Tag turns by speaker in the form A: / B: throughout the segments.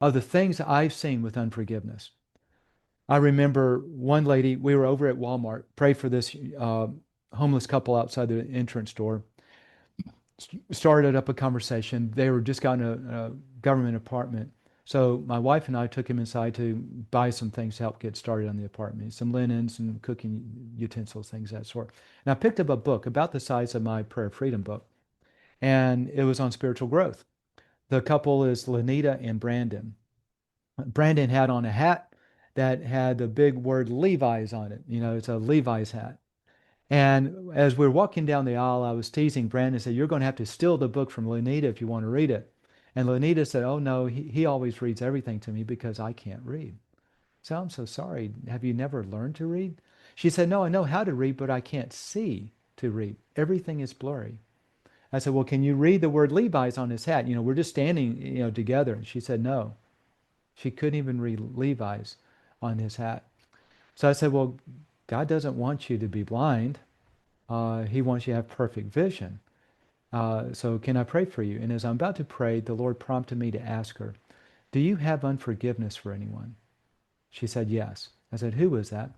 A: of the things I've seen with unforgiveness. I remember one lady, we were over at Walmart, prayed for this homeless couple outside the entrance door, started up a conversation. They were just gotten a government apartment. So my wife and I took him inside to buy some things to help get started on the apartment, some linens and cooking utensils, things of that sort. And I picked up a book about the size of my Prayer Freedom book, and it was on spiritual growth. The couple is Lanita and Brandon. Brandon had on a hat that had the big word Levi's on it. You know, it's a Levi's hat. And as we were walking down the aisle, I was teasing Brandon and said, "You're going to have to steal the book from Lanita if you want to read it." And Lanita said, "Oh, no, he always reads everything to me because I can't read." So I'm so sorry. Have you never learned to read? She said, "No, I know how to read, but I can't see to read. Everything is blurry." I said, "Well, can you read the word Levi's on his hat? You know, we're just standing, together." And she said, "No." She couldn't even read Levi's on his hat. So I said, "Well, God doesn't want you to be blind. He wants you to have perfect vision. So can I pray for you?" And as I'm about to pray, the Lord prompted me to ask her, "Do you have unforgiveness for anyone?" She said, "Yes." I said, "Who was that?"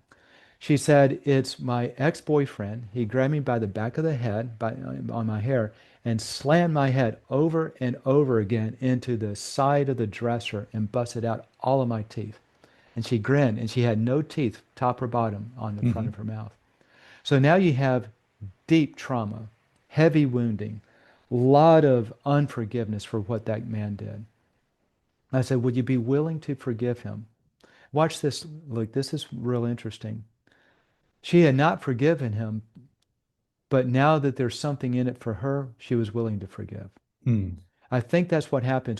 A: She said, "It's my ex-boyfriend. He grabbed me by the back of the head, on my hair, and slammed my head over and over again into the side of the dresser and busted out all of my teeth." And she grinned, and she had no teeth, top or bottom, on the front
B: Hmm.
A: of her mouth. So now you have deep trauma, heavy wounding, a lot of unforgiveness for what that man did. I said, "Would you be willing to forgive him?" Watch this. Look, this is real interesting. She had not forgiven him, but now that there's something in it for her, she was willing to forgive.
B: Hmm.
A: I think that's what happens